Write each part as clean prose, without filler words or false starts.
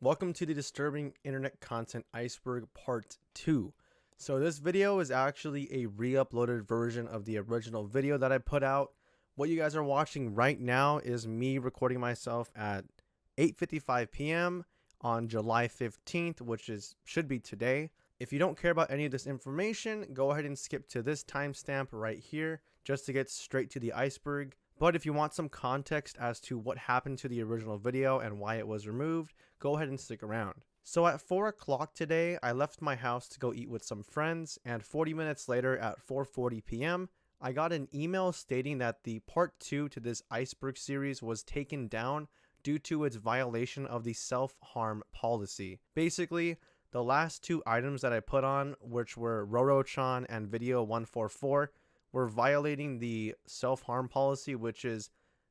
Welcome to the disturbing internet content Iceberg part 2. So this video is actually a re-uploaded version of the original video that I put out. What you guys are watching right now is me recording myself at 8:55 p.m. on July 15th, which should be today. If you don't care about any of this information, go ahead and skip to this timestamp right here just to get straight to the iceberg. But if you want some context as to what happened to the original video and why it was removed, go ahead and stick around. So at 4 o'clock today, I left my house to go eat with some friends, and 40 minutes later at 4:40 p.m., I got an email stating that the part 2 to this Iceberg series was taken down due to its violation of the self-harm policy. Basically, the last two items that I put on, which were Roro-chan and Video 144, were violating the self-harm policy, which is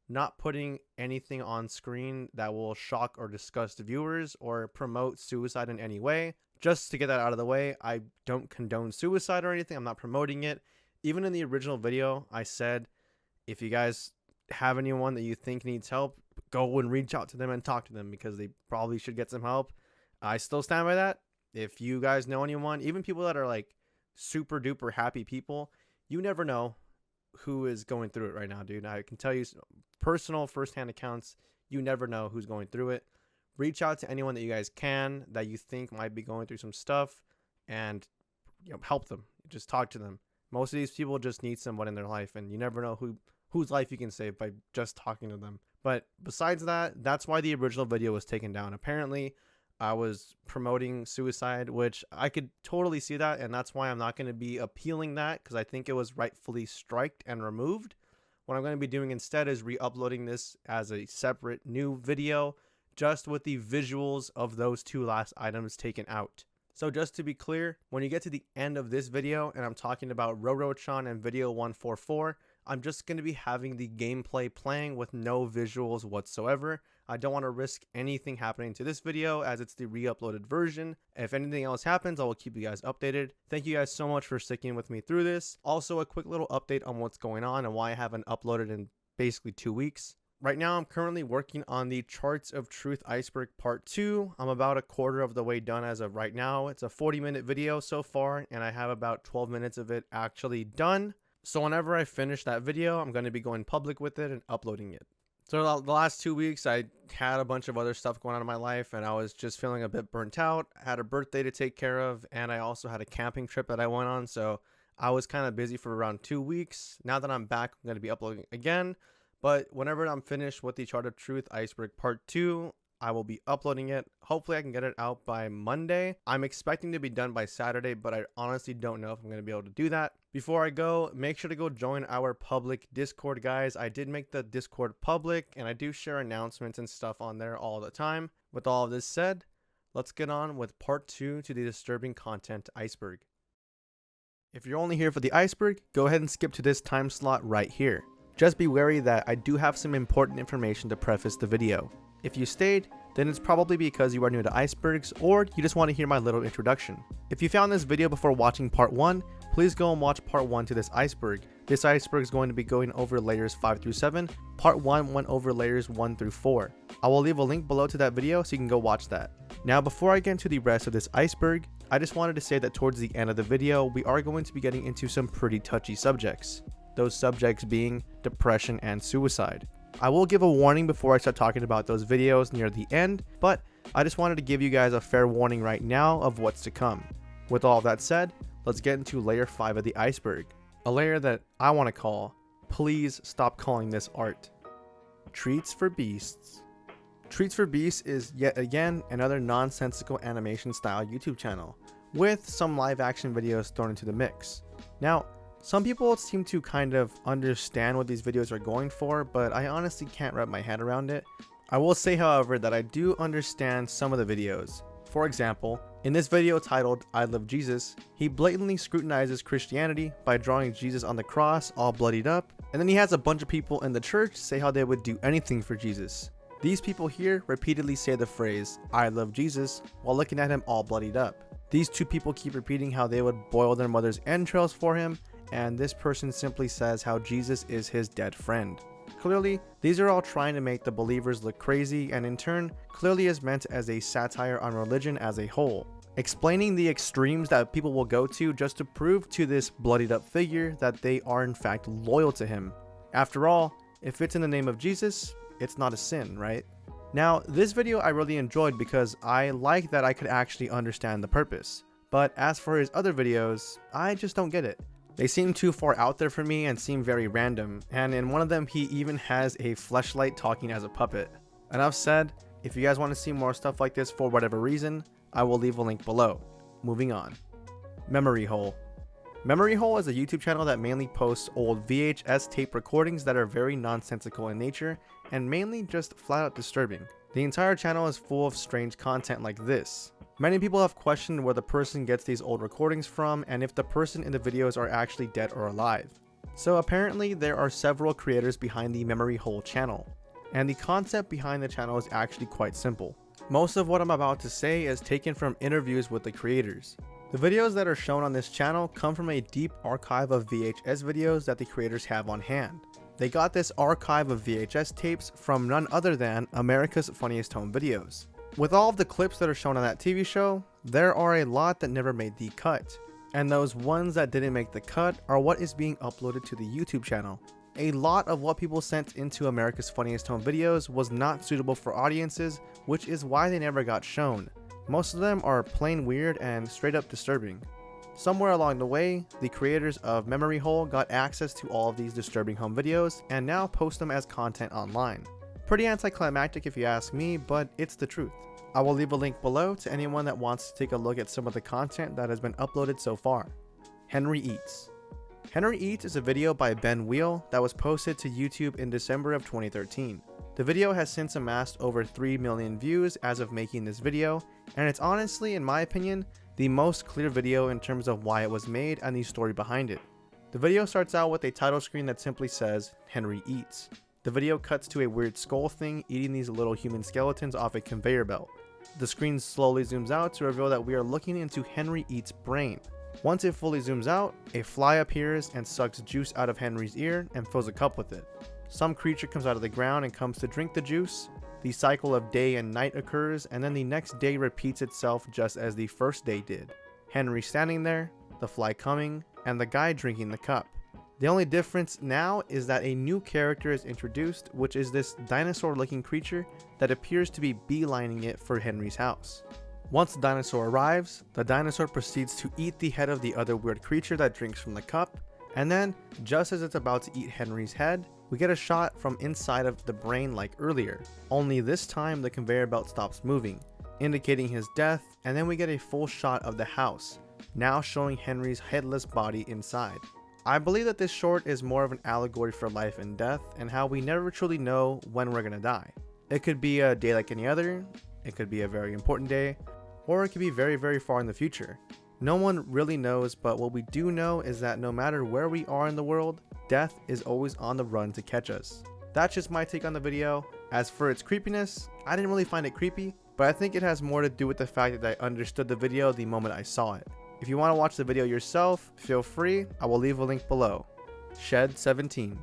not putting anything on screen that will shock or disgust viewers or promote suicide in any way. Just to get that out of the way, I don't condone suicide or anything. I'm not promoting it. Even in the original video, I said, if you guys have anyone that you think needs help, go and reach out to them and talk to them because they probably should get some help. I still stand by that. If you guys know anyone, even people that are like super duper happy people, you never know who is going through it right now, dude. I can tell you personal firsthand accounts. You never know who's going through it. Reach out to anyone that you guys can that you think might be going through some stuff and help them. Just talk to them. Most of these people just need someone in their life, and you never know whose life you can save by just talking to them. But besides that, that's why the original video was taken down. Apparently, I was promoting suicide, which I could totally see that, and that's why I'm not going to be appealing that because I think it was rightfully striked and removed. What I'm going to be doing instead is re-uploading this as a separate new video just with the visuals of those two last items taken out. So just to be clear, when you get to the end of this video and I'm talking about Roro-chan and Video 144, I'm just going to be having the gameplay playing with no visuals whatsoever. I don't want to risk anything happening to this video as it's the re-uploaded version. If anything else happens, I will keep you guys updated. Thank you guys so much for sticking with me through this. Also, a quick little update on what's going on and why I haven't uploaded in basically 2 weeks. Right now, I'm currently working on the Charts of Truth Iceberg Part 2. I'm about a quarter of the way done as of right now. It's a 40-minute video so far, and I have about 12 minutes of it actually done. So whenever I finish that video, I'm going to be going public with it and uploading it. So the last 2 weeks, I had a bunch of other stuff going on in my life, and I was just feeling a bit burnt out. I had a birthday to take care of, and I also had a camping trip that I went on, so I was kind of busy for around 2 weeks. Now that I'm back, I'm going to be uploading again. But whenever I'm finished with the Chart of Truth Iceberg Part 2, I will be uploading it. Hopefully I can get it out by Monday. I'm expecting to be done by Saturday, but I honestly don't know if I'm going to be able to do that. Before I go, make sure to go join our public Discord, guys. I did make the Discord public, and I do share announcements and stuff on there all the time. With all of this said, let's get on with Part 2 to the disturbing content Iceberg. If you're only here for the iceberg, go ahead and skip to this time slot right here. Just be wary that I do have some important information to preface the video. If you stayed, then it's probably because you are new to icebergs or you just want to hear my little introduction. If you found this video before watching part 1, please go and watch part 1 to this iceberg. This iceberg is going to be going over layers 5 through 7. Part 1 went over layers 1 through 4. I will leave a link below to that video so you can go watch that. Now before I get into the rest of this iceberg, I just wanted to say that towards the end of the video, we are going to be getting into some pretty touchy subjects. Those subjects being depression and suicide. I will give a warning before I start talking about those videos near the end, but I just wanted to give you guys a fair warning right now of what's to come. With all of that said, let's get into layer 5 of the iceberg. A layer that I want to call, please stop calling this art. Treats for Beasts. Treats for Beasts is yet again another nonsensical animation style YouTube channel, with some live action videos thrown into the mix. Now, some people seem to kind of understand what these videos are going for, but I honestly can't wrap my head around it. I will say, however, that I do understand some of the videos. For example, in this video titled I Love Jesus, he blatantly scrutinizes Christianity by drawing Jesus on the cross all bloodied up, and then he has a bunch of people in the church say how they would do anything for Jesus. These people here repeatedly say the phrase, I love Jesus, while looking at him all bloodied up. These two people keep repeating how they would boil their mother's entrails for him, and this person simply says how Jesus is his dead friend. clearly these are all trying to make the believers look crazy, and in turn clearly is meant as a satire on religion as a whole, explaining the extremes that people will go to just to prove to this bloodied up figure that they are in fact loyal to him. After all, if it's in the name of Jesus, it's not a sin, right? Now, this video I really enjoyed because I like that I could actually understand the purpose. But as for his other videos, I just don't get it. They seem too far out there for me and seem very random, and in one of them he even has a fleshlight talking as a puppet. Enough said. If you guys want to see more stuff like this for whatever reason, I will leave a link below. Moving on. Memory Hole. Memory Hole is a YouTube channel that mainly posts old VHS tape recordings that are very nonsensical in nature and mainly just flat out disturbing. The entire channel is full of strange content like this. Many people have questioned where the person gets these old recordings from and if the person in the videos are actually dead or alive. So apparently there are several creators behind the Memory Hole channel, and the concept behind the channel is actually quite simple. Most of what I'm about to say is taken from interviews with the creators. The videos that are shown on this channel come from a deep archive of VHS videos that the creators have on hand. They got this archive of VHS tapes from none other than America's Funniest Home Videos. With all of the clips that are shown on that TV show, there are a lot that never made the cut. And those ones that didn't make the cut are what is being uploaded to the YouTube channel. A lot of what people sent into America's Funniest Home Videos was not suitable for audiences, which is why they never got shown. Most of them are plain weird and straight up disturbing. Somewhere along the way, the creators of Memory Hole got access to all of these disturbing home videos and now post them as content online. Pretty anticlimactic if you ask me, but it's the truth. I will leave a link below to anyone that wants to take a look at some of the content that has been uploaded so far. Henry Eats. Henry Eats is a video by Ben Wheel that was posted to YouTube in December of 2013. The video has since amassed over 3 million views as of making this video, and it's honestly, in my opinion, the most clear video in terms of why it was made and the story behind it. The video starts out with a title screen that simply says, Henry Eats. The video cuts to a weird skull thing eating these little human skeletons off a conveyor belt. The screen slowly zooms out to reveal that we are looking into Henry Eats' brain. Once it fully zooms out, a fly appears and sucks juice out of Henry's ear and fills a cup with it. Some creature comes out of the ground and comes to drink the juice. The cycle of day and night occurs, and then the next day repeats itself just as the first day did. Henry standing there, the fly coming, and the guy drinking the cup. The only difference now is that a new character is introduced, which is this dinosaur-looking creature that appears to be beelining it for Henry's house. Once the dinosaur arrives, the dinosaur proceeds to eat the head of the other weird creature that drinks from the cup, and then, just as it's about to eat Henry's head, we get a shot from inside of the brain like earlier, only this time the conveyor belt stops moving, indicating his death, and then we get a full shot of the house, now showing Henry's headless body inside. I believe that this short is more of an allegory for life and death and how we never truly know when we're gonna die. It could be a day like any other, it could be a very important day, or it could be very, very far in the future. No one really knows, but what we do know is that no matter where we are in the world, death is always on the run to catch us. That's just my take on the video. As for its creepiness, I didn't really find it creepy, but I think it has more to do with the fact that I understood the video the moment I saw it. If you want to watch the video yourself, feel free, I will leave a link below. Shed 17.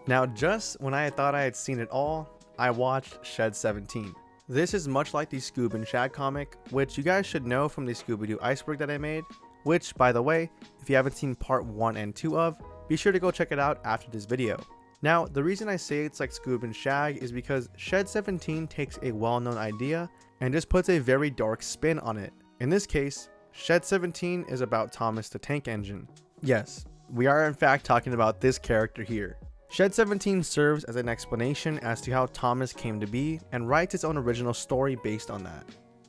Now just when I thought I had seen it all, I watched Shed 17. This is much like the Scoob and Shag comic, which you guys should know from the Scooby-Doo Iceberg that I made, which, by the way, if you haven't seen part 1 and 2 of, be sure to go check it out after this video. Now, the reason I say it's like Scoob and Shag is because Shed 17 takes a well-known idea and just puts a very dark spin on it. In this case, Shed 17 is about Thomas the Tank Engine. Yes, we are in fact talking about this character here. Shed 17 serves as an explanation as to how Thomas came to be and writes its own original story based on that.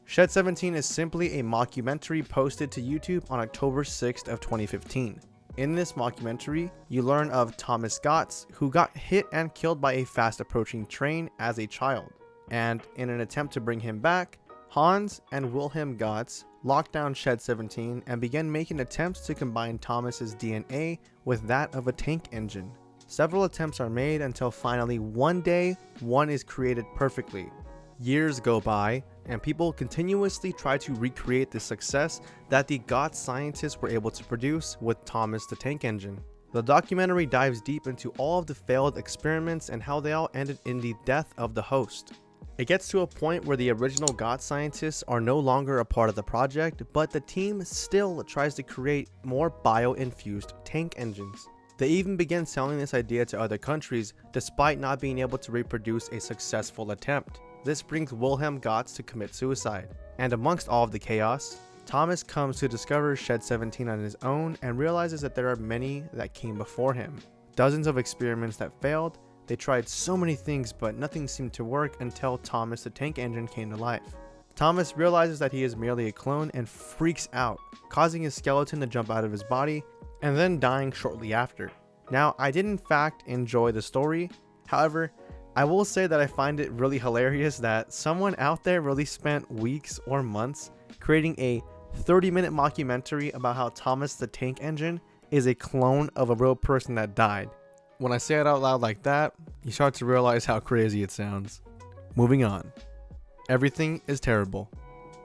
Shed 17 is simply a mockumentary posted to YouTube on October 6th of 2015. In this mockumentary, you learn of Thomas Gotts, who got hit and killed by a fast approaching train as a child. And in an attempt to bring him back, Hans and Wilhelm Gotts locked down Shed 17 and began making attempts to combine Thomas's DNA with that of a tank engine. Several attempts are made until finally one day, one is created perfectly. Years go by, and people continuously try to recreate the success that the Gotts scientists were able to produce with Thomas the Tank Engine. The documentary dives deep into all of the failed experiments and how they all ended in the death of the host. It gets to a point where the original God scientists are no longer a part of the project, but the team still tries to create more bio-infused tank engines. They even begin selling this idea to other countries despite not being able to reproduce a successful attempt. This brings Wilhelm Gotz to commit suicide. And amongst all of the chaos, Thomas comes to discover Shed 17 on his own and realizes that there are many that came before him. Dozens of experiments that failed. They tried so many things, but nothing seemed to work until Thomas the tank engine came to life. Thomas realizes that he is merely a clone and freaks out, causing his skeleton to jump out of his body and then dying shortly after. Now, I did in fact enjoy the story. However, I will say that I find it really hilarious that someone out there really spent weeks or months creating a 30-minute mockumentary about how Thomas the tank engine is a clone of a real person that died. When I say it out loud like that, you start to realize how crazy it sounds. Moving on. Everything is Terrible.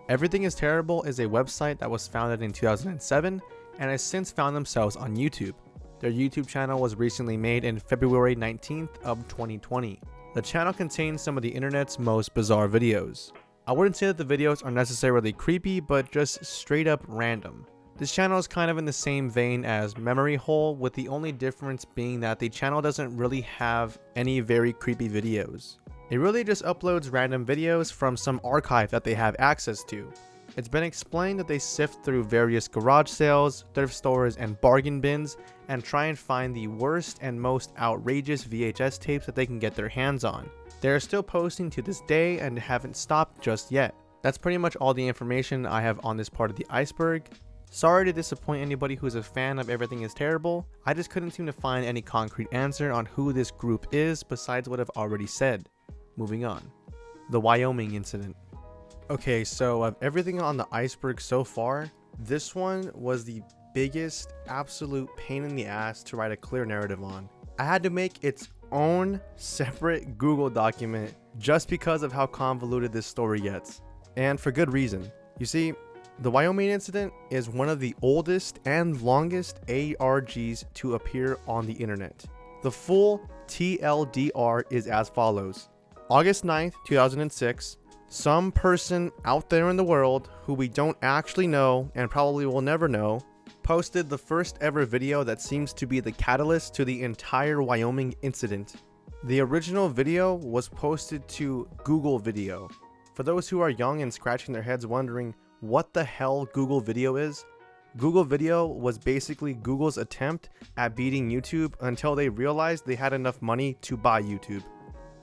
Everything is Terrible is a website that was founded in 2007 and has since found themselves on YouTube. Their YouTube channel was recently made in February 19th of 2020. The channel contains some of the internet's most bizarre videos. I wouldn't say that the videos are necessarily creepy, but just straight up random. This channel is kind of in the same vein as Memory Hole, with the only difference being that the channel doesn't really have any very creepy videos. It really just uploads random videos from some archive that they have access to. It's been explained that they sift through various garage sales, thrift stores, and bargain bins and try and find the worst and most outrageous VHS tapes that they can get their hands on. They are still posting to this day and haven't stopped just yet. That's pretty much all the information I have on this part of the iceberg. Sorry to disappoint anybody who's a fan of Everything is Terrible. I just couldn't seem to find any concrete answer on who this group is besides what I've already said. Moving on. The Wyoming incident. Okay, so of everything on the iceberg so far, this one was the biggest absolute pain in the ass to write a clear narrative on. I had to make its own separate Google document just because of how convoluted this story gets. And for good reason. You see, the Wyoming incident is one of the oldest and longest ARGs to appear on the internet. The full TLDR is as follows. August 9th, 2006, some person out there in the world who we don't actually know and probably will never know posted the first ever video that seems to be the catalyst to the entire Wyoming incident. The original video was posted to Google Video. For those who are young and scratching their heads wondering what the hell Google Video is, Google Video was basically Google's attempt at beating YouTube until they realized they had enough money to buy YouTube.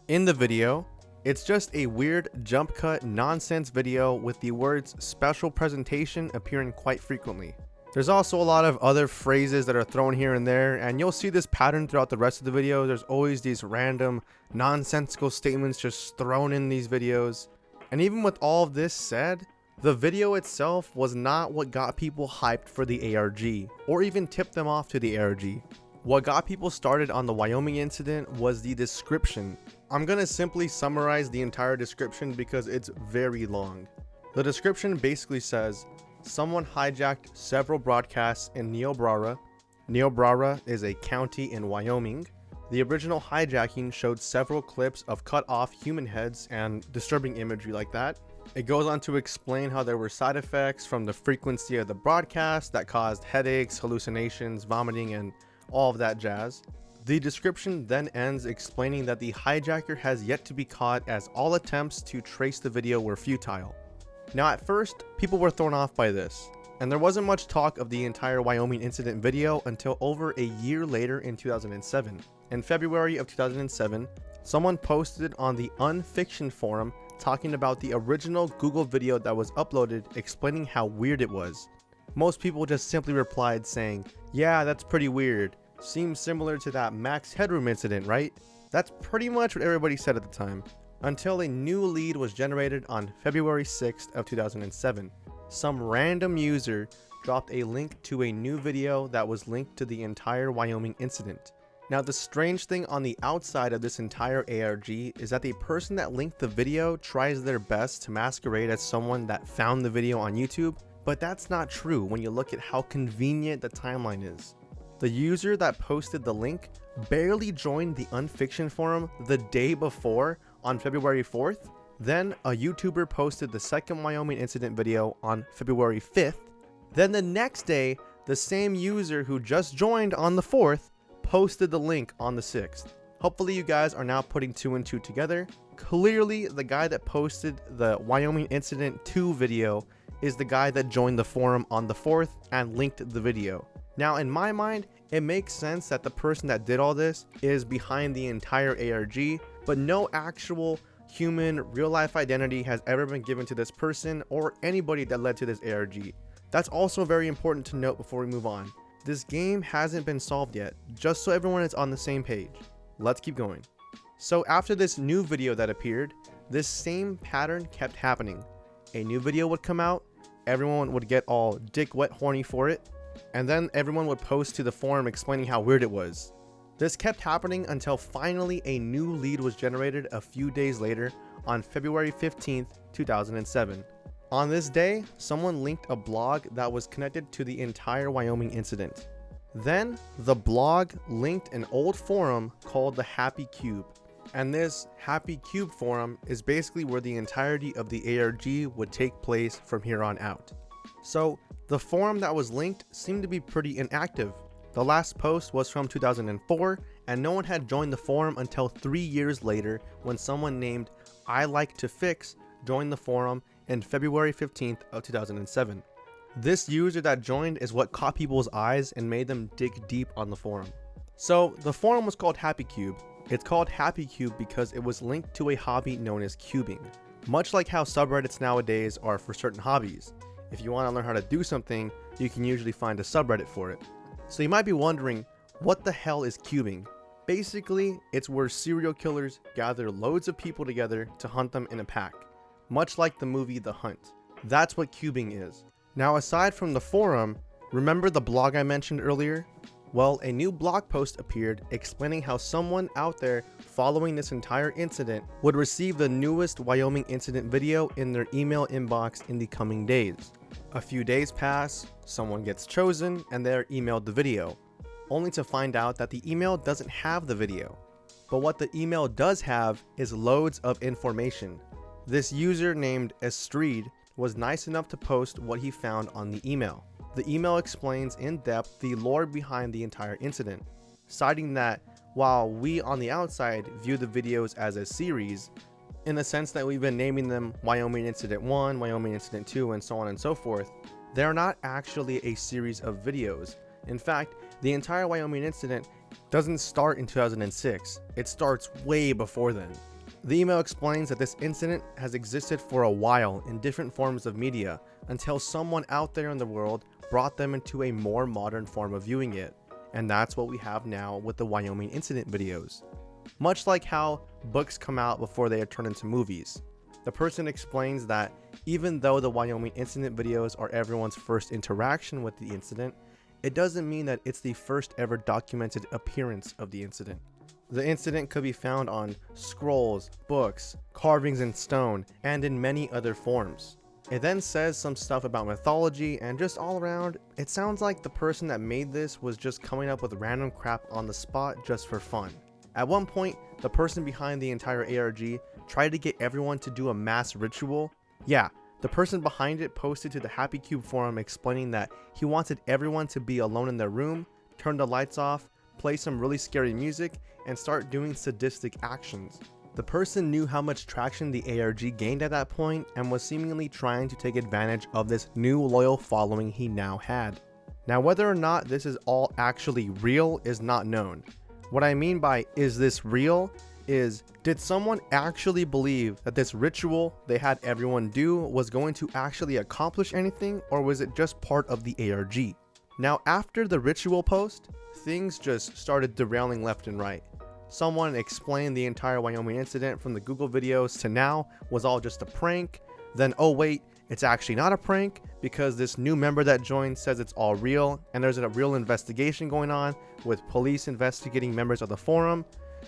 In the video, it's just a weird jump cut nonsense video with the words special presentation appearing quite frequently. There's also a lot of other phrases that are thrown here and there, and you'll see this pattern throughout the rest of the video. There's always these random nonsensical statements just thrown in these videos. And even with all of this said, the video itself was not what got people hyped for the ARG, or even tipped them off to the ARG. What got people started on the Wyoming incident was the description. I'm gonna simply summarize the entire description because it's very long. The description basically says, someone hijacked several broadcasts in Niobrara. Niobrara is a county in Wyoming. The original hijacking showed several clips of cut off human heads and disturbing imagery like that. It goes on to explain how there were side effects from the frequency of the broadcast that caused headaches, hallucinations, vomiting, and all of that jazz. The description then ends explaining that the hijacker has yet to be caught as all attempts to trace the video were futile. Now at first, people were thrown off by this, and there wasn't much talk of the entire Wyoming incident video until over a year later in 2007. In February of 2007, someone posted on the Unfiction forum talking about the original Google video that was uploaded explaining how weird it was. Most people just simply replied saying, yeah, that's pretty weird. Seems similar to that Max Headroom incident, right? That's pretty much what everybody said at the time. Until a new lead was generated on February 6th of 2007. Some random user dropped a link to a new video that was linked to the entire Wyoming incident. Now the strange thing on the outside of this entire ARG is that the person that linked the video tries their best to masquerade as someone that found the video on YouTube, but that's not true when you look at how convenient the timeline is. The user that posted the link barely joined the Unfiction forum the day before on February 4th. Then a YouTuber posted the second Wyoming incident video on February 5th. Then the next day, the same user who just joined on the 4th posted the link on the 6th. Hopefully you guys are now putting 2 and 2 together. Clearly the guy that posted the Wyoming incident 2 video is the guy that joined the forum on the 4th and linked the video. Now in my mind, it makes sense that the person that did all this is behind the entire ARG, but no actual human real life identity has ever been given to this person or anybody that led to this ARG. That's also very important to note before we move on. This game hasn't been solved yet, just so everyone is on the same page. Let's keep going. So after this new video that appeared, this same pattern kept happening. A new video would come out, everyone would get all dick wet horny for it, and then everyone would post to the forum explaining how weird it was. This kept happening until finally a new lead was generated a few days later on February 15th, 2007. On this day, someone linked a blog that was connected to the entire Wyoming incident. Then, the blog linked an old forum called the Happy Cube. And this Happy Cube forum is basically where the entirety of the ARG would take place from here on out. So, the forum that was linked seemed to be pretty inactive. The last post was from 2004, and no one had joined the forum until 3 years later when someone named I Like to Fix joined the forum in February 15th of 2007. This user that joined is what caught people's eyes and made them dig deep on the forum. So the forum was called Happy Cube. It's called Happy Cube because it was linked to a hobby known as cubing. Much like how subreddits nowadays are for certain hobbies. If you want to learn how to do something, you can usually find a subreddit for it. So you might be wondering, what the hell is cubing? Basically, it's where serial killers gather loads of people together to hunt them in a pack. Much like the movie The Hunt. That's what cubing is. Now aside from the forum, remember the blog I mentioned earlier? Well, a new blog post appeared explaining how someone out there following this entire incident would receive the newest Wyoming incident video in their email inbox in the coming days. A few days pass, someone gets chosen, and they're emailed the video, only to find out that the email doesn't have the video. But what the email does have is loads of information. This user named Estreed was nice enough to post what he found on the email. The email explains in depth the lore behind the entire incident, citing that while we on the outside view the videos as a series, in the sense that we've been naming them Wyoming Incident 1, Wyoming Incident 2, and so on and so forth, they're not actually a series of videos. In fact, the entire Wyoming incident doesn't start in 2006, it starts way before then. The email explains that this incident has existed for a while in different forms of media until someone out there in the world brought them into a more modern form of viewing it, and that's what we have now with the Wyoming incident videos. Much like how books come out before they are turned into movies. The person explains that even though the Wyoming incident videos are everyone's first interaction with the incident, it doesn't mean that it's the first ever documented appearance of the incident. The incident could be found on scrolls, books, carvings in stone, and in many other forms. It then says some stuff about mythology, and just all around, it sounds like the person that made this was just coming up with random crap on the spot just for fun. At one point, the person behind the entire ARG tried to get everyone to do a mass ritual. Yeah, the person behind it posted to the Happy Cube forum explaining that he wanted everyone to be alone in their room, turn the lights off, play some really scary music, and start doing sadistic actions. The person knew how much traction the ARG gained at that point and was seemingly trying to take advantage of this new loyal following he now had. Now, whether or not this is all actually real is not known. What I mean by is this real is, did someone actually believe that this ritual they had everyone do was going to actually accomplish anything, or was it just part of the ARG? Now, after the ritual post, things just started derailing left and right. Someone explained the entire Wyoming incident from the Google videos to now was all just a prank. Then, oh wait, it's actually not a prank because this new member that joined says it's all real, and there's a real investigation going on with police investigating members of the forum.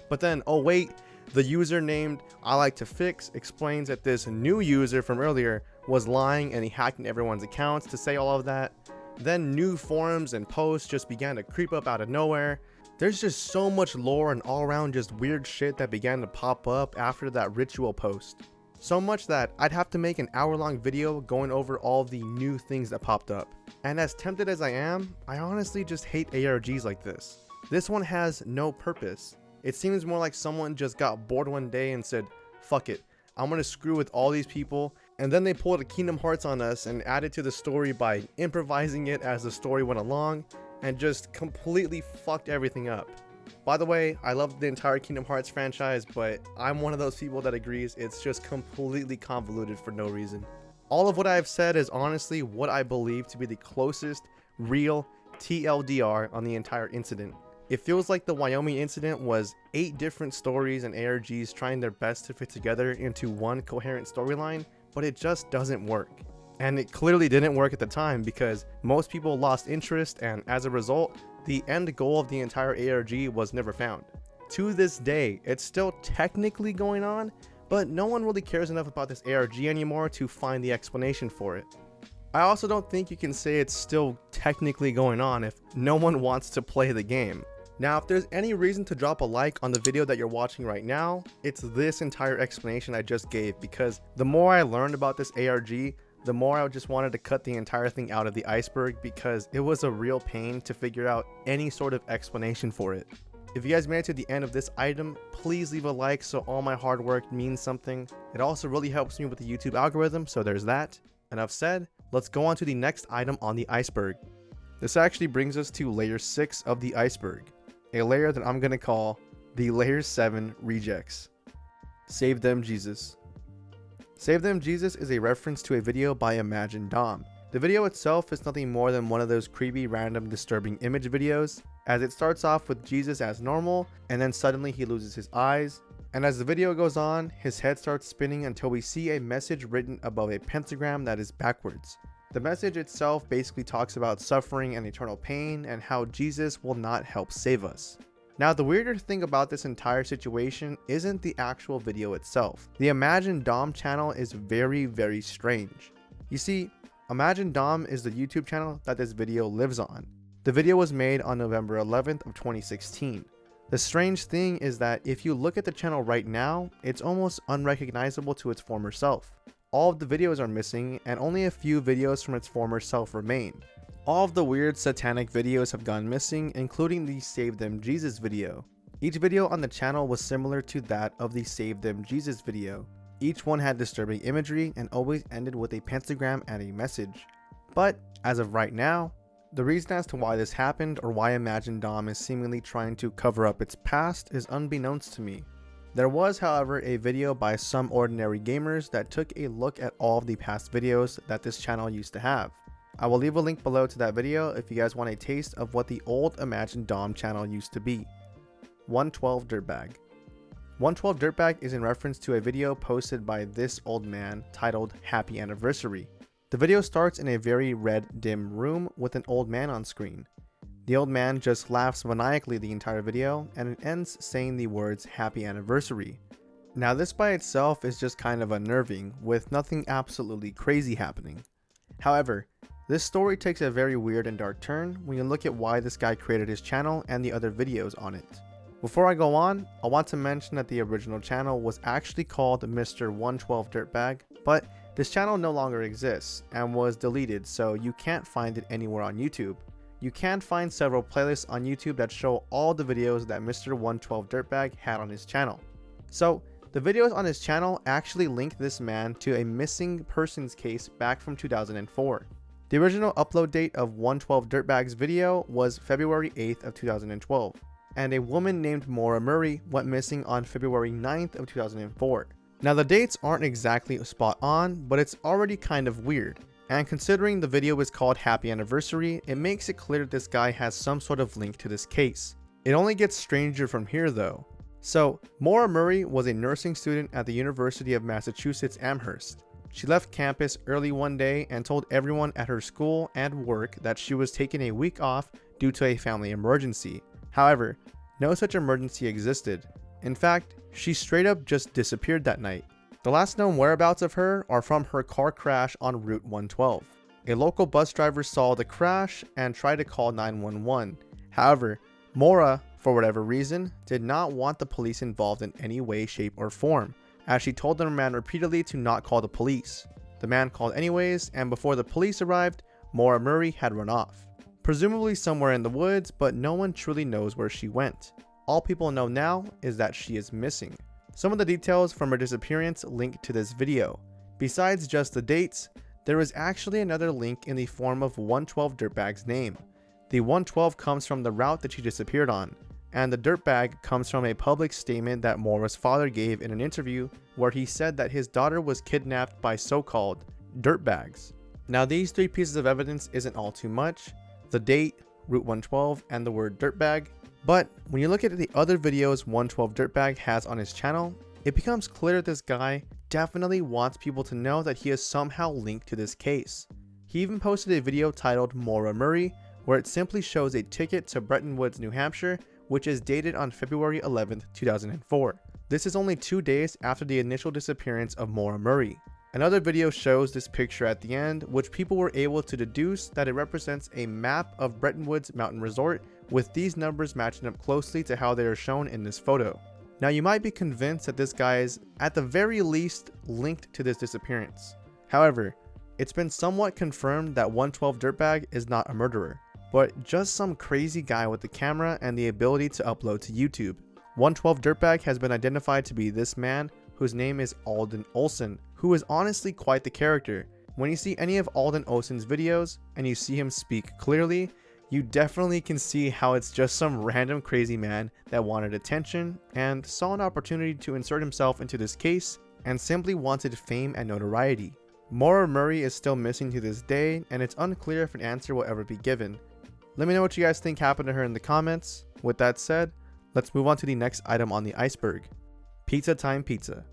But then, oh wait, the user named I Like to Fix explains that this new user from earlier was lying and he hacked into everyone's accounts to say all of that. Then new forums and posts just began to creep up out of nowhere. There's just so much lore and all around just weird shit that began to pop up after that ritual post. So much that I'd have to make an hour-long video going over all the new things that popped up. And as tempted as I am, I honestly just hate ARGs like this. This one has no purpose. It seems more like someone just got bored one day and said, fuck it, I'm gonna screw with all these people, and then they pulled a Kingdom Hearts on us and added to the story by improvising it as the story went along, and just completely fucked everything up. By the way, I love the entire Kingdom Hearts franchise, but I'm one of those people that agrees it's just completely convoluted for no reason. All of what I've said is honestly what I believe to be the closest real TLDR on the entire incident. It feels like the Wyoming incident was 8 different stories and ARGs trying their best to fit together into one coherent storyline, but it just doesn't work. And it clearly didn't work at the time because most people lost interest, and as a result, the end goal of the entire ARG was never found. To this day, it's still technically going on, but no one really cares enough about this ARG anymore to find the explanation for it. I also don't think you can say it's still technically going on if no one wants to play the game. Now, if there's any reason to drop a like on the video that you're watching right now, it's this entire explanation I just gave, because the more I learned about this ARG, the more I just wanted to cut the entire thing out of the iceberg because it was a real pain to figure out any sort of explanation for it. If you guys made it to the end of this item, please leave a like so all my hard work means something. It also really helps me with the YouTube algorithm, so there's that. Enough said, let's go on to the next item on the iceberg. This actually brings us to layer 6 of the iceberg, a layer that I'm going to call the layer 7 rejects. Save Them Jesus. Save Them Jesus is a reference to a video by Imagine Dom. The video itself is nothing more than one of those creepy, random, disturbing image videos, as it starts off with Jesus as normal, and then suddenly he loses his eyes, and as the video goes on, his head starts spinning until we see a message written above a pentagram that is backwards. The message itself basically talks about suffering and eternal pain and how Jesus will not help save us. Now, the weirder thing about this entire situation isn't the actual video itself. The Imagine Dom channel is very, very strange. You see, Imagine Dom is the YouTube channel that this video lives on. The video was made on November 11th of 2016. The strange thing is that if you look at the channel right now, it's almost unrecognizable to its former self. All of the videos are missing, and only a few videos from its former self remain. All of the weird satanic videos have gone missing, including the Save Them Jesus video. Each video on the channel was similar to that of the Save Them Jesus video. Each one had disturbing imagery and always ended with a pentagram and a message. But as of right now, the reason as to why this happened or why Imagine Dom is seemingly trying to cover up its past is unbeknownst to me. There was, however, a video by some ordinary gamers that took a look at all of the past videos that this channel used to have. I will leave a link below to that video if you guys want a taste of what the old Imagine Dom channel used to be. 112 Dirtbag. 112 Dirtbag is in reference to a video posted by this old man titled Happy Anniversary. The video starts in a very red, dim room with an old man on screen. The old man just laughs maniacally the entire video, and it ends saying the words Happy Anniversary. Now, this by itself is just kind of unnerving, with nothing absolutely crazy happening. However, this story takes a very weird and dark turn when you look at why this guy created his channel and the other videos on it. Before I go on, I want to mention that the original channel was actually called Mr. 112 Dirtbag, but this channel no longer exists and was deleted, so you can't find it anywhere on YouTube. You can find several playlists on YouTube that show all the videos that Mr. 112 Dirtbag had on his channel. So, the videos on his channel actually link this man to a missing persons case back from 2004. The original upload date of 112 Dirtbag's video was February 8th of 2012, and a woman named Maura Murray went missing on February 9th of 2004. Now, the dates aren't exactly spot on, but it's already kind of weird. And considering the video is called Happy Anniversary, it makes it clear that this guy has some sort of link to this case. It only gets stranger from here though. So, Maura Murray was a nursing student at the University of Massachusetts Amherst. She left campus early one day and told everyone at her school and work that she was taking a week off due to a family emergency. However, no such emergency existed. In fact, she straight up just disappeared that night. The last known whereabouts of her are from her car crash on Route 112. A local bus driver saw the crash and tried to call 911. However, Mora, for whatever reason, did not want the police involved in any way, shape, or form, as she told the man repeatedly to not call the police. The man called anyways, and before the police arrived, Mora Murray had run off. Presumably somewhere in the woods, but no one truly knows where she went. All people know now is that she is missing. Some of the details from her disappearance link to this video. Besides just the dates, there is actually another link in the form of 112 Dirtbag's name. The 112 comes from the route that she disappeared on, and the dirtbag comes from a public statement that Mora's father gave in an interview where he said that his daughter was kidnapped by so-called dirtbags. Now these three pieces of evidence isn't all too much: the date, Route 112, and the word dirtbag. But when you look at the other videos 112 Dirtbag has on his channel, it becomes clear this guy definitely wants people to know that he is somehow linked to this case. He even posted a video titled Mora Murray, where it simply shows a ticket to Bretton Woods, New Hampshire, which is dated on February 11th, 2004. This is only 2 days after the initial disappearance of Mora Murray. Another video shows this picture at the end, which people were able to deduce that it represents a map of Bretton Woods Mountain Resort, with these numbers matching up closely to how they are shown in this photo. Now you might be convinced that this guy is, at the very least, linked to this disappearance. However, it's been somewhat confirmed that 112 Dirtbag is not a murderer, but just some crazy guy with the camera and the ability to upload to YouTube. 112 Dirtbag has been identified to be this man, whose name is Alden Olson, who is honestly quite the character. When you see any of Alden Olson's videos and you see him speak clearly, you definitely can see how it's just some random crazy man that wanted attention and saw an opportunity to insert himself into this case and simply wanted fame and notoriety. Mora Murray is still missing to this day, and it's unclear if an answer will ever be given. Let me know what you guys think happened to her in the comments. With that said, let's move on to the next item on the iceberg. Pizza Time Pizza.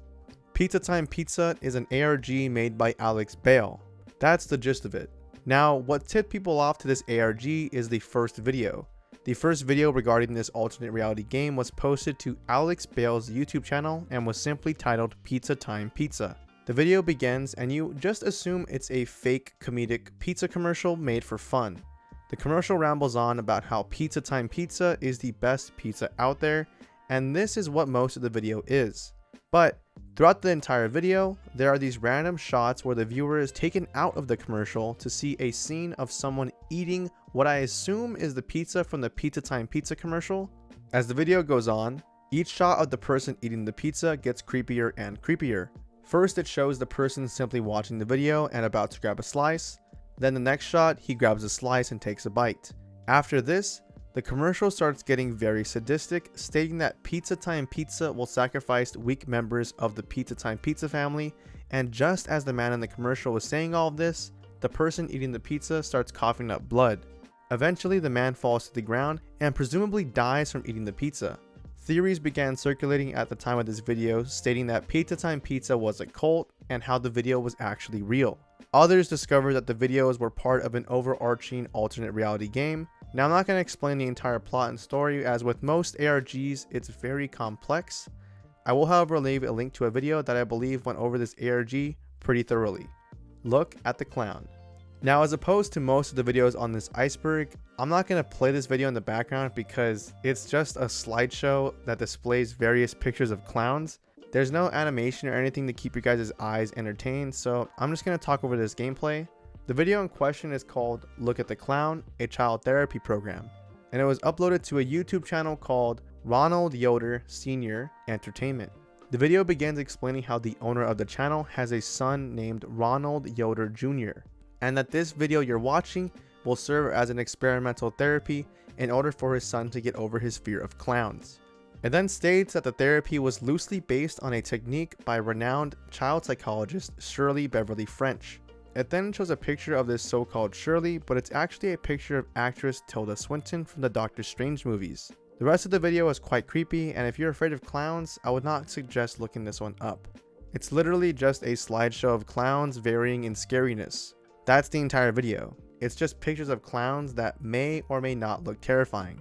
Pizza Time Pizza is an ARG made by Alex Bale. That's the gist of it. Now, what tipped people off to this ARG is the first video. The first video regarding this alternate reality game was posted to Alex Bale's YouTube channel and was simply titled Pizza Time Pizza. The video begins and you just assume it's a fake comedic pizza commercial made for fun. The commercial rambles on about how Pizza Time Pizza is the best pizza out there, and this is what most of the video is. But throughout the entire video, there are these random shots where the viewer is taken out of the commercial to see a scene of someone eating what I assume is the pizza from the Pizza Time Pizza commercial. As the video goes on, each shot of the person eating the pizza gets creepier and creepier. First, it shows the person simply watching the video and about to grab a slice. Then the next shot, he grabs a slice and takes a bite. After this, the commercial starts getting very sadistic, stating that Pizza Time Pizza will sacrifice weak members of the Pizza Time Pizza family, and just as the man in the commercial was saying all of this, the person eating the pizza starts coughing up blood. Eventually, the man falls to the ground and presumably dies from eating the pizza. Theories began circulating at the time of this video, stating that Pizza Time Pizza was a cult and how the video was actually real. Others discovered that the videos were part of an overarching alternate reality game. Now, I'm not going to explain the entire plot and story, as with most ARGs, it's very complex. I will, however, leave a link to a video that I believe went over this ARG pretty thoroughly. Look at the clown. Now, as opposed to most of the videos on this iceberg, I'm not going to play this video in the background because it's just a slideshow that displays various pictures of clowns. There's no animation or anything to keep your guys' eyes entertained, so I'm just going to talk over this gameplay. The video in question is called Look at the Clown, a child therapy program, and it was uploaded to a YouTube channel called Ronald Yoder Sr. Entertainment. The video begins explaining how the owner of the channel has a son named Ronald Yoder Jr., and that this video you're watching will serve as an experimental therapy in order for his son to get over his fear of clowns. It then states that the therapy was loosely based on a technique by renowned child psychologist Shirley Beverly French. It then shows a picture of this so-called Shirley, but it's actually a picture of actress Tilda Swinton from the Doctor Strange movies. The rest of the video is quite creepy, and if you're afraid of clowns, I would not suggest looking this one up. It's literally just a slideshow of clowns varying in scariness. That's the entire video. It's just pictures of clowns that may or may not look terrifying.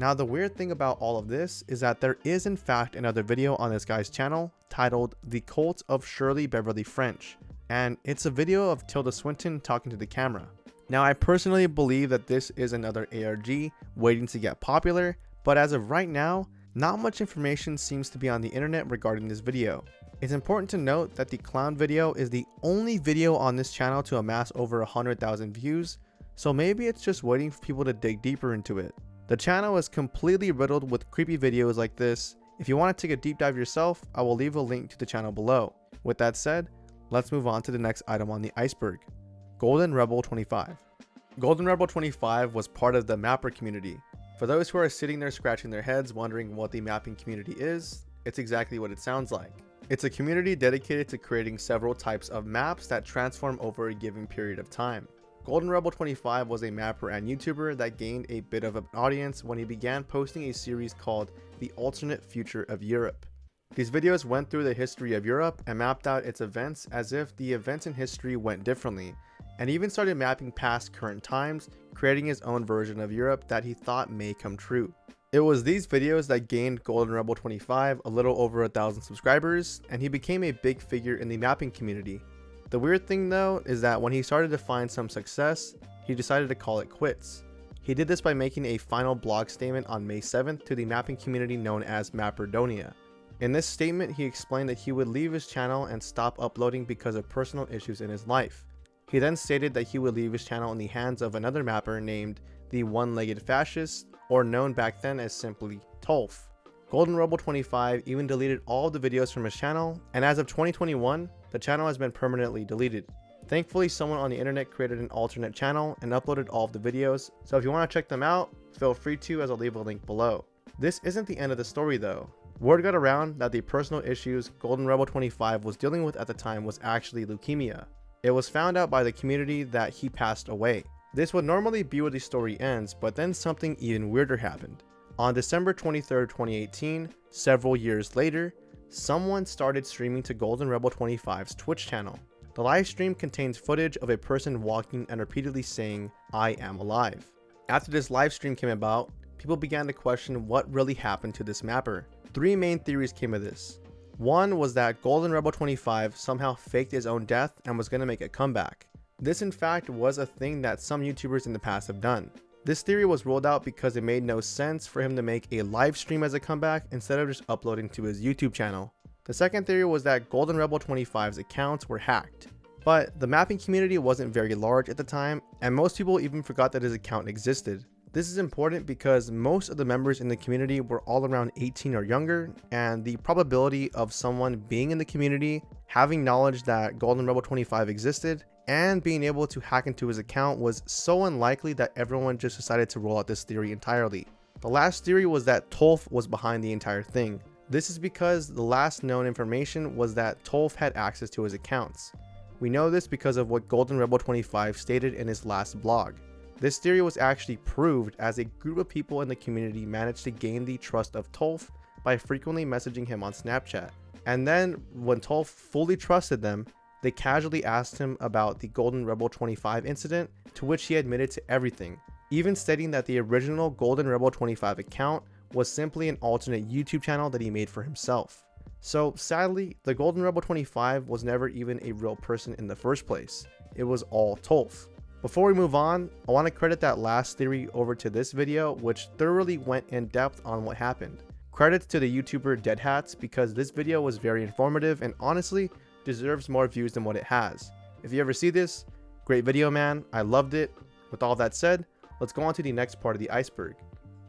Now, the weird thing about all of this is that there is in fact another video on this guy's channel titled The Cult of Shirley Beverly French. and it's a video of Tilda Swinton talking to the camera. Now, I personally believe that this is another ARG waiting to get popular, but as of right now, not much information seems to be on the internet regarding this video. It's important to note that the clown video is the only video on this channel to amass over 100,000 views, so maybe it's just waiting for people to dig deeper into it. The channel is completely riddled with creepy videos like this. If you want to take a deep dive yourself, I will leave a link to the channel below. With that said, let's move on to the next item on the iceberg. Golden Rebel 25. Golden Rebel 25 was part of the mapper community. For those who are sitting there scratching their heads wondering what the mapping community is, it's exactly what it sounds like. It's a community dedicated to creating several types of maps that transform over a given period of time. Golden Rebel 25 was a mapper and YouTuber that gained a bit of an audience when he began posting a series called The Alternate Future of Europe. These videos went through the history of Europe and mapped out its events as if the events in history went differently, and even started mapping past current times, creating his own version of Europe that he thought may come true. It was these videos that gained Golden Rebel 25 a little over 1,000 subscribers, and he became a big figure in the mapping community. The weird thing though is that when he started to find some success, he decided to call it quits. He did this by making a final blog statement on May 7th to the mapping community known as Mapperdonia. In this statement, he explained that he would leave his channel and stop uploading because of personal issues in his life. He then stated that he would leave his channel in the hands of another mapper named the One-Legged Fascist, or known back then as simply Tolf. Golden Rebel 25 even deleted all of the videos from his channel, and as of 2021, the channel has been permanently deleted. Thankfully, someone on the internet created an alternate channel and uploaded all of the videos, so if you want to check them out, feel free to, as I'll leave a link below. This isn't the end of the story though. Word got around that the personal issues Golden Rebel 25 was dealing with at the time was actually leukemia. It was found out by the community that he passed away. This would normally be where the story ends, but then something even weirder happened. On December 23rd, 2018, several years later, someone started streaming to Golden Rebel 25's Twitch channel. The live stream contains footage of a person walking and repeatedly saying, "I am alive." After this live stream came about, people began to question what really happened to this mapper. Three main theories came of this. One was that Golden Rebel 25 somehow faked his own death and was going to make a comeback. This in fact was a thing that some YouTubers in the past have done. This theory was ruled out because it made no sense for him to make a live stream as a comeback instead of just uploading to his YouTube channel. The second theory was that Golden Rebel 25's accounts were hacked. But the mapping community wasn't very large at the time, and most people even forgot that his account existed. This is important because most of the members in the community were all around 18 or younger, and the probability of someone being in the community, having knowledge that Golden Rebel 25 existed, and being able to hack into his account was so unlikely that everyone just decided to roll out this theory entirely. The last theory was that Tolf was behind the entire thing. This is because the last known information was that Tolf had access to his accounts. We know this because of what Golden Rebel 25 stated in his last blog. This theory was actually proved as a group of people in the community managed to gain the trust of Tolf by frequently messaging him on Snapchat. And then when Tolf fully trusted them, they casually asked him about the Golden Rebel 25 incident, to which he admitted to everything, even stating that the original Golden Rebel 25 account was simply an alternate YouTube channel that he made for himself. So sadly, the Golden Rebel 25 was never even a real person in the first place. It was all Tolf. Before we move on, I want to credit that last theory over to this video, which thoroughly went in depth on what happened. Credits to the YouTuber Dead Hats, because this video was very informative and honestly deserves more views than what it has. If you ever see this, great video man, I loved it. With all that said, let's go on to the next part of the iceberg.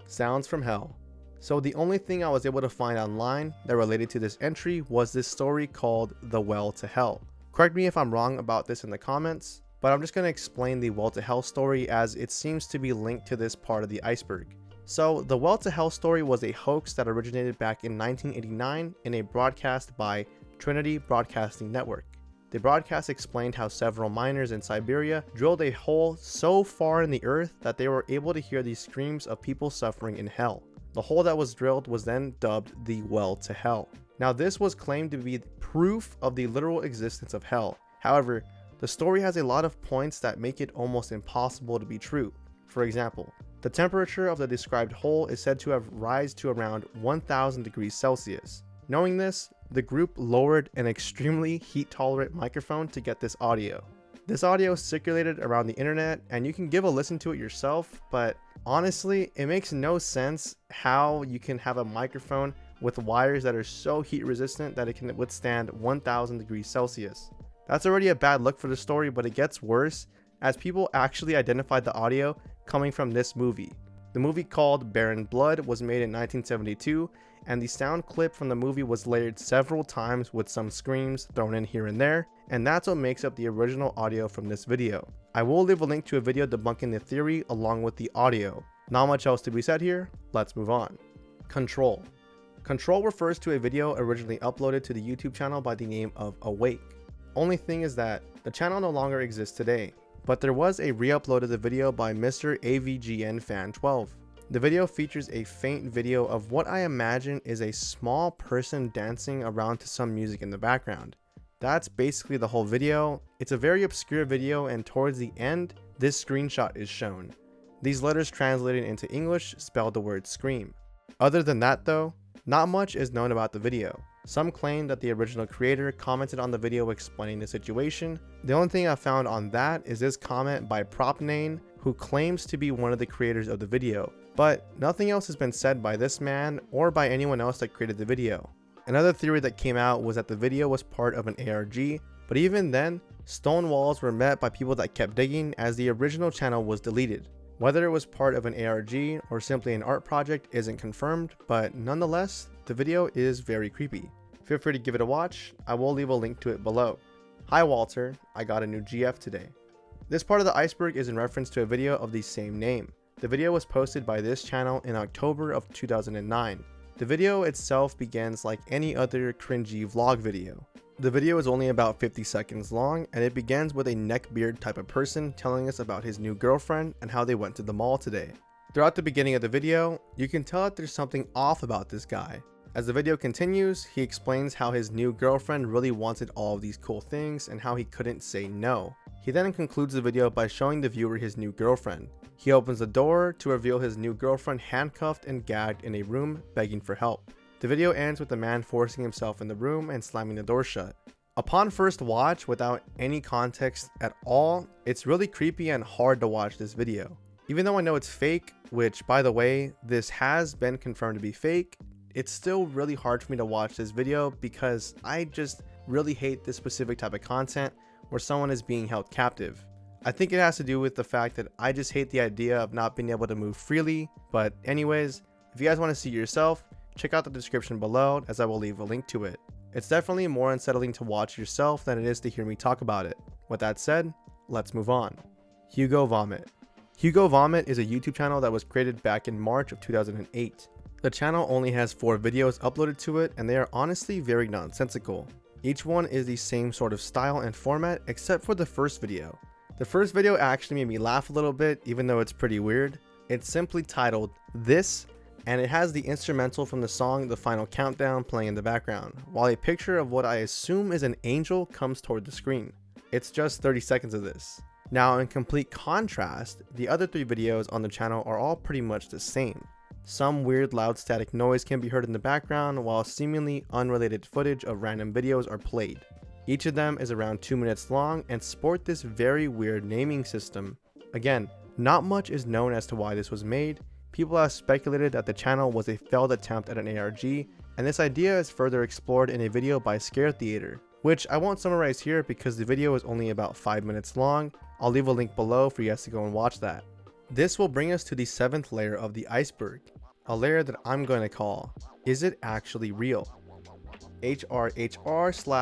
Sounds from Hell. So the only thing I was able to find online that related to this entry was this story called The Well to Hell. Correct me if I'm wrong about this in the comments, but I'm just going to explain the Well to Hell story as it seems to be linked to this part of the iceberg. So the Well to Hell story was a hoax that originated back in 1989 in a broadcast by Trinity Broadcasting Network. The broadcast explained how several miners in Siberia drilled a hole so far in the earth that they were able to hear the screams of people suffering in hell. The hole that was drilled was then dubbed the Well to Hell. Now this was claimed to be proof of the literal existence of hell. However, the story has a lot of points that make it almost impossible to be true. For example, the temperature of the described hole is said to have risen to around 1000 degrees Celsius. Knowing this, the group lowered an extremely heat-tolerant microphone to get this audio. This audio circulated around the internet, and you can give a listen to it yourself, but honestly, it makes no sense how you can have a microphone with wires that are so heat resistant that it can withstand 1000 degrees Celsius. That's already a bad look for the story, but it gets worse as people actually identified the audio coming from this movie. The movie called Barren Blood was made in 1972, and the sound clip from the movie was layered several times with some screams thrown in here and there, and that's what makes up the original audio from this video. I will leave a link to a video debunking the theory along with the audio. Not much else to be said here, let's move on. Control. Control refers to a video originally uploaded to the YouTube channel by the name of Awake. Only thing is that the channel no longer exists today, but there was a re-upload of the video by Mr. AVGN Fan 12. The video features a faint video of what I imagine is a small person dancing around to some music in the background. That's basically the whole video. It's a very obscure video, and towards the end, this screenshot is shown. These letters translated into English spell the word scream. Other than that though, not much is known about the video. Some claim that the original creator commented on the video explaining the situation. The only thing I found on that is this comment by Propnane, who claims to be one of the creators of the video, but nothing else has been said by this man or by anyone else that created the video. Another theory that came out was that the video was part of an ARG, but even then, stone walls were met by people that kept digging as the original channel was deleted. Whether it was part of an ARG or simply an art project isn't confirmed, but nonetheless, the video is very creepy. Feel free to give it a watch, I will leave a link to it below. Hi Walter, I got a new GF today. This part of the iceberg is in reference to a video of the same name. The video was posted by this channel in October of 2009. The video itself begins like any other cringy vlog video. The video is only about 50 seconds long, and it begins with a neckbeard type of person telling us about his new girlfriend and how they went to the mall today. Throughout the beginning of the video, you can tell that there's something off about this guy. As the video continues, he explains how his new girlfriend really wanted all of these cool things and how he couldn't say no. He then concludes the video by showing the viewer his new girlfriend. He opens the door to reveal his new girlfriend handcuffed and gagged in a room begging for help. The video ends with the man forcing himself in the room and slamming the door shut. Upon first watch, without any context at all, it's really creepy and hard to watch this video. Even though I know it's fake, which by the way, this has been confirmed to be fake, it's still really hard for me to watch this video because I just really hate this specific type of content where someone is being held captive. I think it has to do with the fact that I just hate the idea of not being able to move freely, but anyways, if you guys want to see yourself, check out the description below as I will leave a link to it. It's definitely more unsettling to watch yourself than it is to hear me talk about it. With that said, let's move on. HugoVomit. HugoVomit is a YouTube channel that was created back in March of 2008. The channel only has 4 videos uploaded to it, and they are honestly very nonsensical. Each one is the same sort of style and format except for the first video. The first video actually made me laugh a little bit, even though it's pretty weird. It's simply titled This, and it has the instrumental from the song The Final Countdown playing in the background, while a picture of what I assume is an angel comes toward the screen. It's just 30 seconds of this. Now in complete contrast, the other 3 videos on the channel are all pretty much the same. Some weird loud static noise can be heard in the background, while seemingly unrelated footage of random videos are played. Each of them is around 2 minutes long and sport this very weird naming system. Again, not much is known as to why this was made. People have speculated that the channel was a failed attempt at an ARG, and this idea is further explored in a video by Scare Theater, which I won't summarize here because the video is only about 5 minutes long. I'll leave a link below for you guys to go and watch that. This will bring us to the 7th layer of the iceberg, a layer that I'm going to call, is it actually real? hrhr/Ochomoto.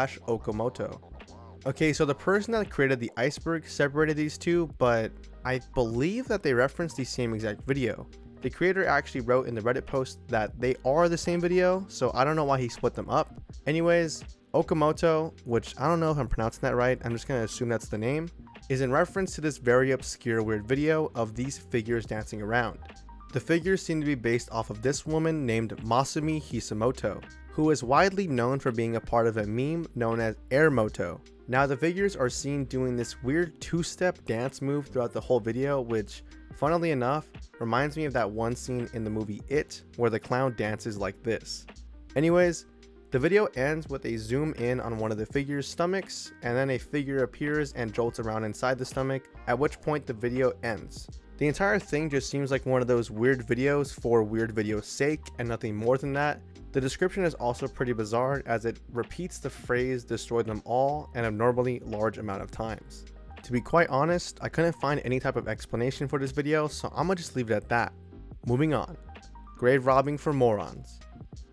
Okay, so the person that created the iceberg separated these two, but I believe that they referenced the same exact video. The creator actually wrote in the Reddit post that they are the same video, so I don't know why he split them up. Anyways, Ochomoto, which I don't know if I'm pronouncing that right, I'm just going to assume that's the name, is in reference to this very obscure weird video of these figures dancing around. The figures seem to be based off of this woman named Masumi Hisamoto, who is widely known for being a part of a meme known as Airmoto. Now the figures are seen doing this weird 2-step dance move throughout the whole video, which funnily enough reminds me of that one scene in the movie It where the clown dances like this. Anyways, The video ends with a zoom in on one of the figure's stomachs, and then a figure appears and jolts around inside the stomach, at which point the video ends. The entire thing just seems like one of those weird videos for weird video's sake and nothing more than that. The description is also pretty bizarre as it repeats the phrase "destroy them all" an abnormally large amount of times. To be quite honest, I couldn't find any type of explanation for this video, so I'm gonna just leave it at that. Moving on. Grave robbing for morons.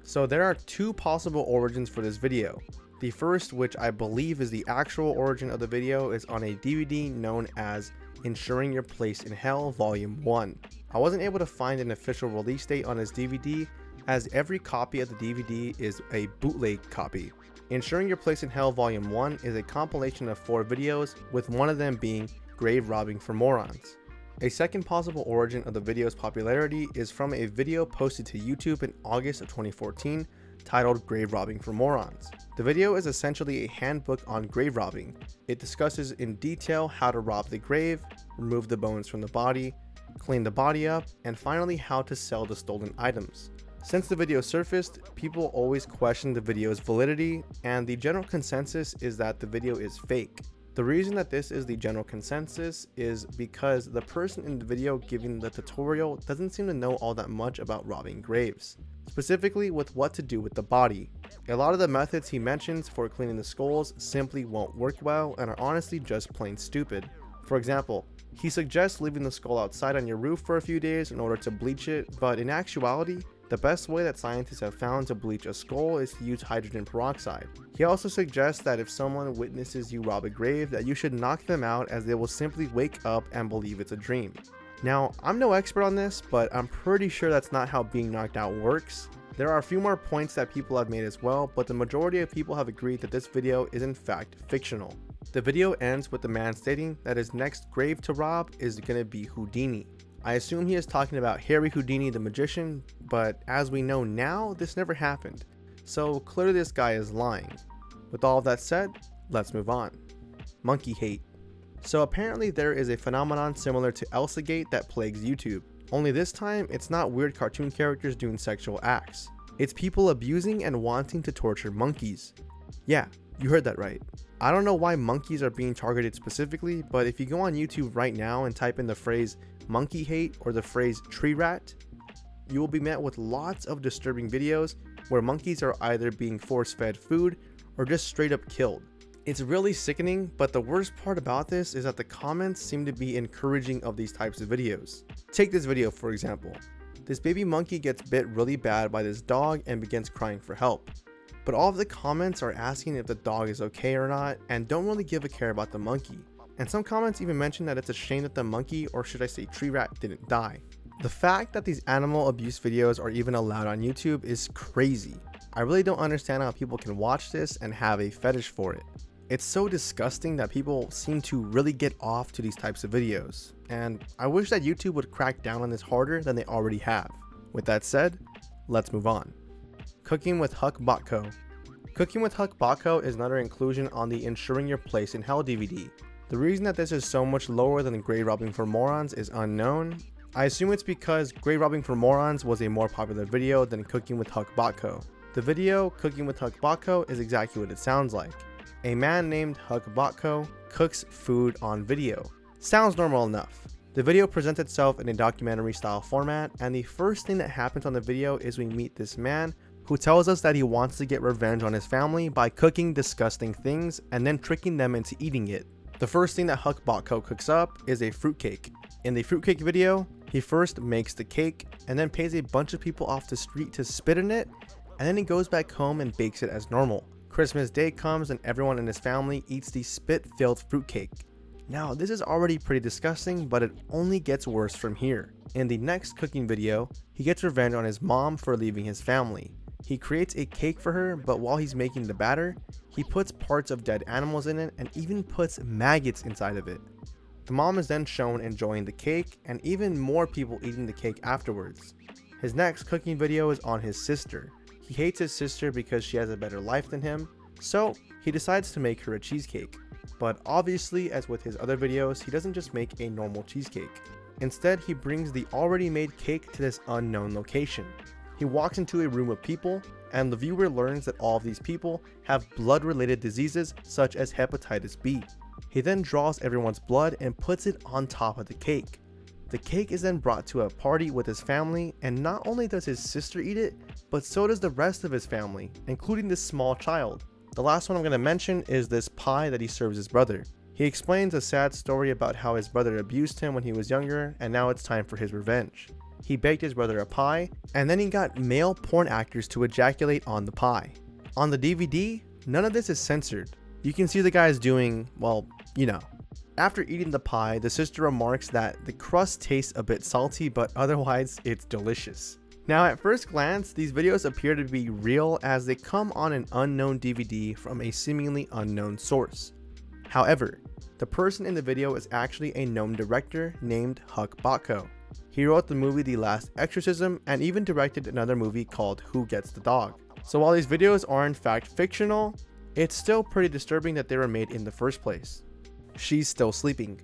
So there are two possible origins for this video. The first, which I believe is the actual origin of the video, is on a DVD known as Ensuring Your Place in Hell Volume 1. I wasn't able to find an official release date on this DVD, as every copy of the DVD is a bootleg copy. Ensuring Your Place in Hell Volume 1 is a compilation of 4 videos, with one of them being Grave Robbing for Morons. A second possible origin of the video's popularity is from a video posted to YouTube in August of 2014 titled Grave Robbing for Morons. The video is essentially a handbook on grave robbing. It discusses in detail how to rob the grave, remove the bones from the body, clean the body up, and finally how to sell the stolen items. Since the video surfaced, people always question the video's validity, and the general consensus is that the video is fake. The reason that this is the general consensus is because the person in the video giving the tutorial doesn't seem to know all that much about robbing graves, specifically with what to do with the body. A lot of the methods he mentions for cleaning the skulls simply won't work well and are honestly just plain stupid. For example, he suggests leaving the skull outside on your roof for a few days in order to bleach it, but in actuality, the best way that scientists have found to bleach a skull is to use hydrogen peroxide. He also suggests that if someone witnesses you rob a grave, that you should knock them out, as they will simply wake up and believe it's a dream. Now, I'm no expert on this, but I'm pretty sure that's not how being knocked out works. There are a few more points that people have made as well, but the majority of people have agreed that this video is in fact fictional. The video ends with the man stating that his next grave to rob is going to be Houdini. I assume he is talking about Harry Houdini the magician, but as we know now, this never happened. So clearly this guy is lying. With all of that said, let's move on. Monkey hate. So apparently there is a phenomenon similar to Elsagate that plagues YouTube. Only this time, it's not weird cartoon characters doing sexual acts. It's people abusing and wanting to torture monkeys. Yeah, you heard that right. I don't know why monkeys are being targeted specifically, but if you go on YouTube right now and type in the phrase monkey hate or the phrase tree rat, you will be met with lots of disturbing videos where monkeys are either being force-fed food or just straight up killed. It's really sickening, but the worst part about this is that the comments seem to be encouraging of these types of videos. Take this video for example. This baby monkey gets bit really bad by this dog and begins crying for help. But all of the comments are asking if the dog is okay or not and don't really give a care about the monkey. And some comments even mention that it's a shame that the monkey, or should I say tree rat, didn't die. The fact that these animal abuse videos are even allowed on YouTube is crazy. I really don't understand how people can watch this and have a fetish for it. It's so disgusting that people seem to really get off to these types of videos, and I wish that YouTube would crack down on this harder than they already have. With that said, let's move on. Cooking with HugoVomit. Cooking with HugoVomit is another inclusion on the Ensuring Your Place in Hell DVD. The reason that this is so much lower than Grave Robbing for Morons is unknown. I assume it's because Grave Robbing for Morons was a more popular video than Cooking with HugoVomit. The video, Cooking with HugoVomit, is exactly what it sounds like. A man named HugoVomit cooks food on video. Sounds normal enough. The video presents itself in a documentary style format, and the first thing that happens on the video is we meet this man who tells us that he wants to get revenge on his family by cooking disgusting things and then tricking them into eating it. The first thing that HugoVomit cooks up is a fruitcake. In the fruitcake video, he first makes the cake and then pays a bunch of people off the street to spit in it, and then he goes back home and bakes it as normal. Christmas Day comes and everyone in his family eats the spit-filled fruitcake. Now this is already pretty disgusting, but it only gets worse from here. In the next cooking video, he gets revenge on his mom for leaving his family. He creates a cake for her, but while he's making the batter, he puts parts of dead animals in it and even puts maggots inside of it. The mom is then shown enjoying the cake, and even more people eating the cake afterwards. His next cooking video is on his sister. He hates his sister because she has a better life than him, so he decides to make her a cheesecake. But obviously, as with his other videos, he doesn't just make a normal cheesecake. Instead, he brings the already made cake to this unknown location. He walks into a room of people, and the viewer learns that all of these people have blood-related diseases such as hepatitis B. He then draws everyone's blood and puts it on top of the cake. The cake is then brought to a party with his family, and not only does his sister eat it, but so does the rest of his family, including this small child. The last one I'm going to mention is this pie that he serves his brother. He explains a sad story about how his brother abused him when he was younger, and now it's time for his revenge. He baked his brother a pie, and then he got male porn actors to ejaculate on the pie. On the DVD, none of this is censored. You can see the guys doing, well, you know. After eating the pie, the sister remarks that the crust tastes a bit salty, but otherwise it's delicious. Now at first glance, these videos appear to be real as they come on an unknown DVD from a seemingly unknown source. However, the person in the video is actually a known director named HugoVomit. He wrote the movie The Last Exorcism and even directed another movie called Who Gets the Dog. So while these videos are in fact fictional, it's still pretty disturbing that they were made in the first place. She's still sleeping.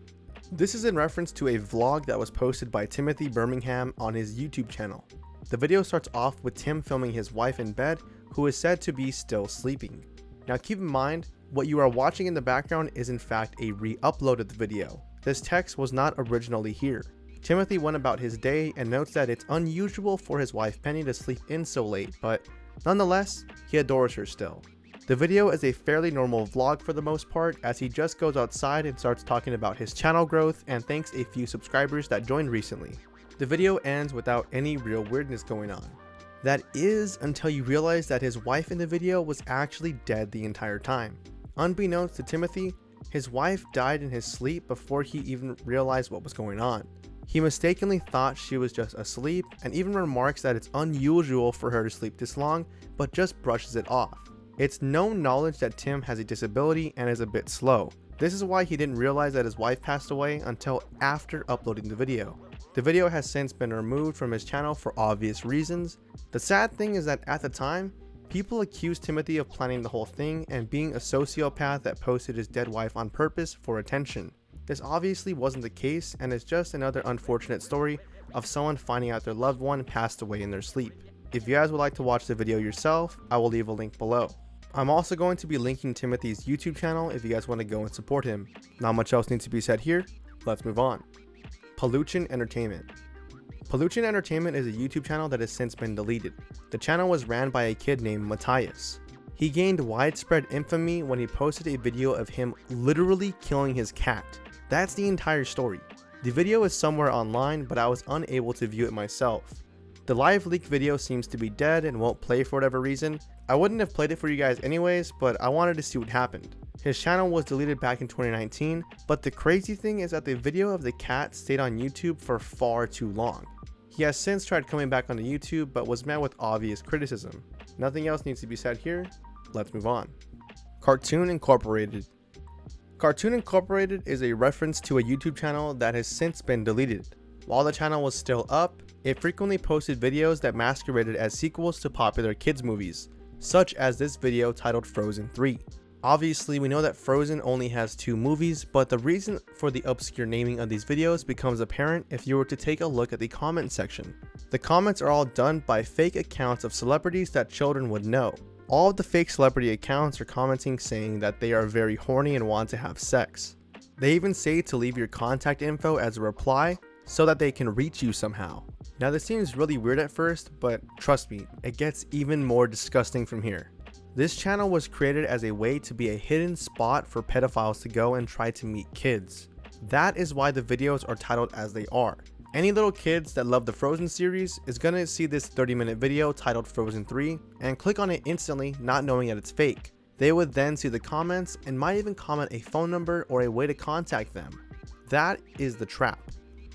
This is in reference to a vlog that was posted by Timothy Birmingham on his YouTube channel. The video starts off with Tim filming his wife in bed, who is said to be still sleeping. Now keep in mind, what you are watching in the background is in fact a re-upload of the video. This text was not originally here. Timothy went about his day and notes that it's unusual for his wife Penny to sleep in so late, but nonetheless, he adores her still. The video is a fairly normal vlog for the most part, as he just goes outside and starts talking about his channel growth and thanks a few subscribers that joined recently. The video ends without any real weirdness going on. That is until you realize that his wife in the video was actually dead the entire time. Unbeknownst to Timothy, his wife died in his sleep before he even realized what was going on. He mistakenly thought she was just asleep and even remarks that it's unusual for her to sleep this long, but just brushes it off. It's known knowledge that Tim has a disability and is a bit slow. This is why he didn't realize that his wife passed away until after uploading the video. The video has since been removed from his channel for obvious reasons. The sad thing is that at the time, people accused Timothy of planning the whole thing and being a sociopath that posted his dead wife on purpose for attention. This obviously wasn't the case and is just another unfortunate story of someone finding out their loved one passed away in their sleep. If you guys would like to watch the video yourself, I will leave a link below. I'm also going to be linking Timothy's YouTube channel if you guys want to go and support him. Not much else needs to be said here, let's move on. Paluchin Entertainment. Paluchin Entertainment is a YouTube channel that has since been deleted. The channel was ran by a kid named Matthias. He gained widespread infamy when he posted a video of him literally killing his cat. That's the entire story. The video is somewhere online, but I was unable to view it myself. The live leak video seems to be dead and won't play for whatever reason. I wouldn't have played it for you guys anyways, but I wanted to see what happened. His channel was deleted back in 2019, but the crazy thing is that the video of the cat stayed on YouTube for far too long. He has since tried coming back onto YouTube, but was met with obvious criticism. Nothing else needs to be said here, let's move on. Cartoon Incorporated. Cartoon Incorporated is a reference to a YouTube channel that has since been deleted. While the channel was still up, it frequently posted videos that masqueraded as sequels to popular kids movies, such as this video titled Frozen 3. Obviously, we know that Frozen only has 2 movies, but the reason for the obscure naming of these videos becomes apparent if you were to take a look at the comment section. The comments are all done by fake accounts of celebrities that children would know. All of the fake celebrity accounts are commenting saying that they are very horny and want to have sex. They even say to leave your contact info as a reply so that they can reach you somehow. Now this seems really weird at first, but trust me, it gets even more disgusting from here. This channel was created as a way to be a hidden spot for pedophiles to go and try to meet kids. That is why the videos are titled as they are. Any little kids that love the Frozen series is gonna see this 30-minute video titled Frozen 3 and click on it instantly, not knowing that it's fake. They would then see the comments and might even comment a phone number or a way to contact them. That is the trap.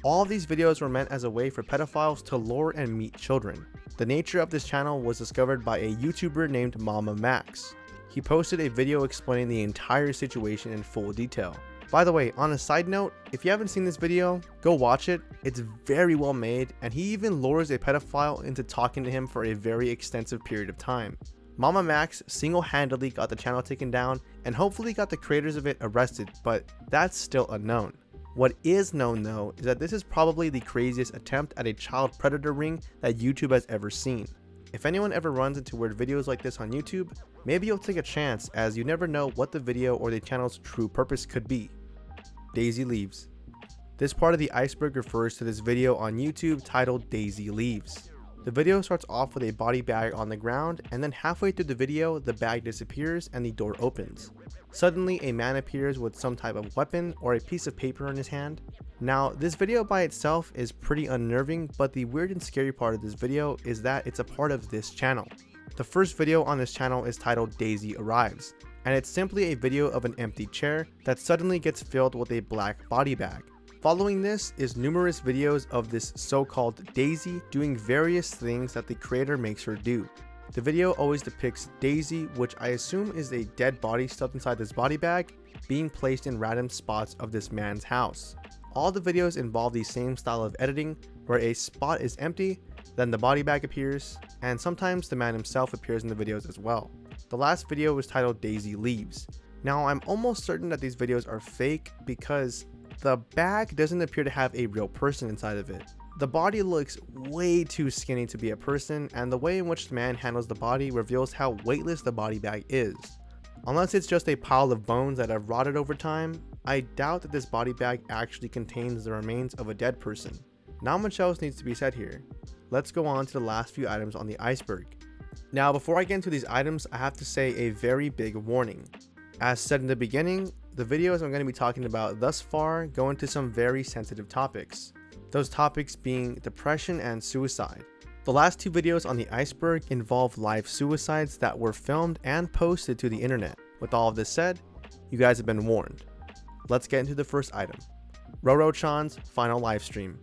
All of these videos were meant as a way for pedophiles to lure and meet children. The nature of this channel was discovered by a YouTuber named Mama Max. He posted a video explaining the entire situation in full detail. By the way, on a side note, if you haven't seen this video, go watch it. It's very well made, and he even lures a pedophile into talking to him for a very extensive period of time. Mama Max single-handedly got the channel taken down and hopefully got the creators of it arrested, but that's still unknown. What is known though is that this is probably the craziest attempt at a child predator ring that YouTube has ever seen. If anyone ever runs into weird videos like this on YouTube, maybe you'll take a chance, as you never know what the video or the channel's true purpose could be. Daisy Leaves. This part of the iceberg refers to this video on YouTube titled Daisy Leaves. The video starts off with a body bag on the ground, and then halfway through the video, the bag disappears and the door opens. Suddenly, a man appears with some type of weapon or a piece of paper in his hand. Now, this video by itself is pretty unnerving, but the weird and scary part of this video is that it's a part of this channel. The first video on this channel is titled Daisy Arrives, and it's simply a video of an empty chair that suddenly gets filled with a black body bag. Following this is numerous videos of this so-called Daisy doing various things that the creator makes her do. The video always depicts Daisy, which I assume is a dead body stuffed inside this body bag, being placed in random spots of this man's house. All the videos involve the same style of editing, where a spot is empty, then the body bag appears, and sometimes the man himself appears in the videos as well. The last video was titled Daisy Leaves. Now, I'm almost certain that these videos are fake because the bag doesn't appear to have a real person inside of it. The body looks way too skinny to be a person, and the way in which the man handles the body reveals how weightless the body bag is. Unless it's just a pile of bones that have rotted over time, I doubt that this body bag actually contains the remains of a dead person. Not much else needs to be said here. Let's go on to the last few items on the iceberg. Now, before I get into these items, I have to say a very big warning. As said in the beginning, the videos I'm going to be talking about thus far go into some very sensitive topics. Those topics being depression and suicide. The last two videos on the iceberg involve live suicides that were filmed and posted to the internet. With all of this said, you guys have been warned. Let's get into the first item. Roro-chan's final livestream.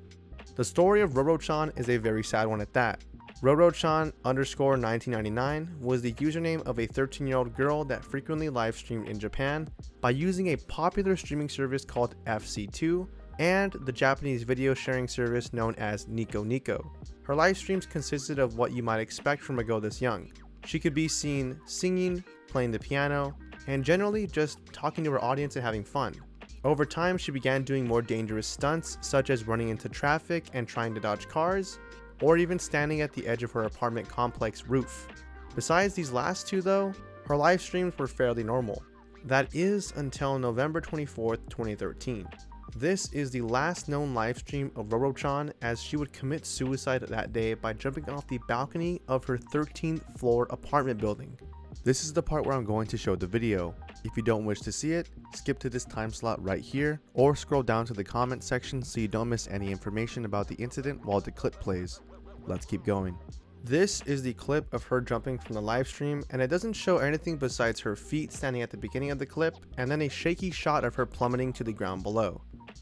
The story of Roro-chan is a very sad one at that. Roro-chan_1999 was the username of a 13-year-old girl that frequently live streamed in Japan by using a popular streaming service called FC2 and the Japanese video sharing service known as Nico Nico. Her live streams consisted of what you might expect from a girl this young. She could be seen singing, playing the piano, and generally just talking to her audience and having fun. Over time, she began doing more dangerous stunts, such as running into traffic and trying to dodge cars, or even standing at the edge of her apartment complex roof. Besides these last two though, her live streams were fairly normal. That is until November 24th, 2013. This is the last known live stream of Roro-chan, as she would commit suicide that day by jumping off the balcony of her 13th floor apartment building. This is the part where I'm going to show the video. If you don't wish to see it, skip to this time slot right here, or scroll down to the comment section so you don't miss any information about the incident while the clip plays. Let's keep going. This is the clip of her jumping from the live stream, and it doesn't show anything besides her feet standing at the beginning of the clip, and then a shaky shot of her plummeting to the ground below.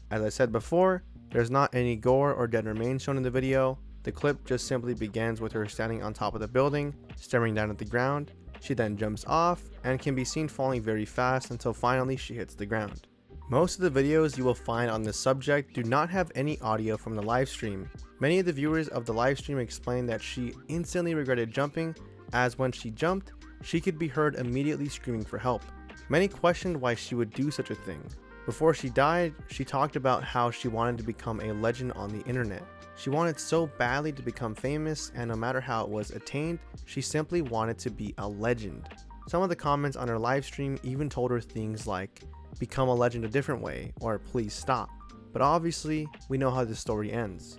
As I said before, there's not any gore or dead remains shown in the video. The clip just simply begins with her standing on top of the building, staring down at the ground. She then jumps off and can be seen falling very fast until finally she hits the ground. Most of the videos you will find on this subject do not have any audio from the live stream. Many of the viewers of the live stream explained that she instantly regretted jumping, as when she jumped, she could be heard immediately screaming for help. Many questioned why she would do such a thing. Before she died, she talked about how she wanted to become a legend on the internet. She wanted so badly to become famous, and no matter how it was attained, she simply wanted to be a legend. Some of the comments on her live stream even told her things like, "Become a legend a different way," or "Please stop." But obviously, we know how this story ends.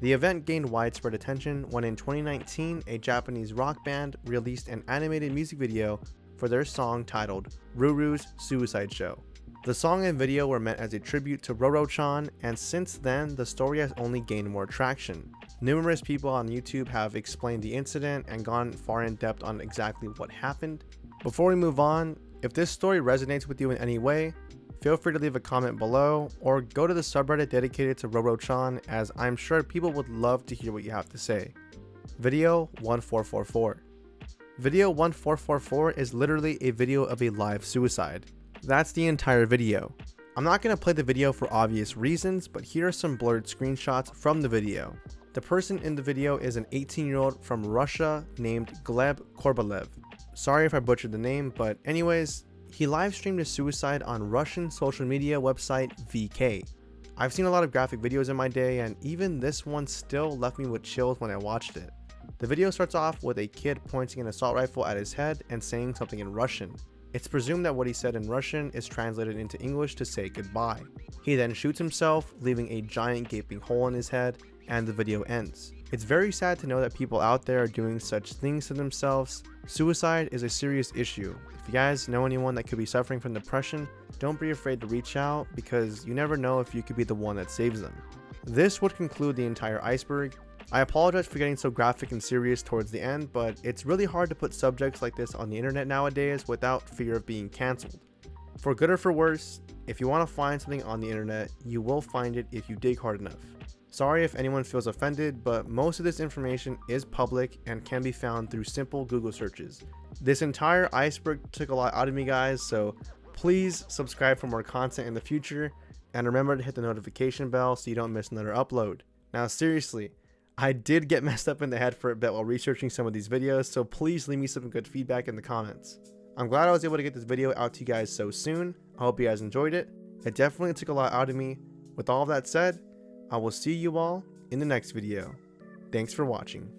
The event gained widespread attention when in 2019, a Japanese rock band released an animated music video for their song titled Ruru's Suicide Show. The song and video were meant as a tribute to Roro-chan, and since then, the story has only gained more traction. Numerous people on YouTube have explained the incident and gone far in depth on exactly what happened. Before we move on, if this story resonates with you in any way, feel free to leave a comment below or go to the subreddit dedicated to Roro-chan, as I'm sure people would love to hear what you have to say. Video 1444. Video 1444 is literally a video of a live suicide. That's the entire video. I'm not going to play the video for obvious reasons, but here are some blurred screenshots from the video. The person in the video is an 18-year-old from Russia named Gleb Korbalev. Sorry if I butchered the name, but anyways, he live streamed his suicide on Russian social media website VK. I've seen a lot of graphic videos in my day, and even this one still left me with chills when I watched it. The video starts off with a kid pointing an assault rifle at his head and saying something in Russian. It's presumed that what he said in Russian is translated into English to say goodbye. He then shoots himself, leaving a giant gaping hole in his head, and the video ends. It's very sad to know that people out there are doing such things to themselves. Suicide is a serious issue. If you guys know anyone that could be suffering from depression, don't be afraid to reach out, because you never know if you could be the one that saves them. This would conclude the entire Iceberg. I apologize for getting so graphic and serious towards the end, but it's really hard to put subjects like this on the internet nowadays without fear of being cancelled. For good or for worse, if you want to find something on the internet, you will find it if you dig hard enough. Sorry if anyone feels offended, but most of this information is public and can be found through simple Google searches. This entire Iceberg took a lot out of me, guys, so please subscribe for more content in the future, and remember to hit the notification bell so you don't miss another upload. Now seriously, I did get messed up in the head for a bit while researching some of these videos, so please leave me some good feedback in the comments. I'm glad I was able to get this video out to you guys so soon. I hope you guys enjoyed it. It definitely took a lot out of me. With all of that said, I will see you all in the next video. Thanks for watching.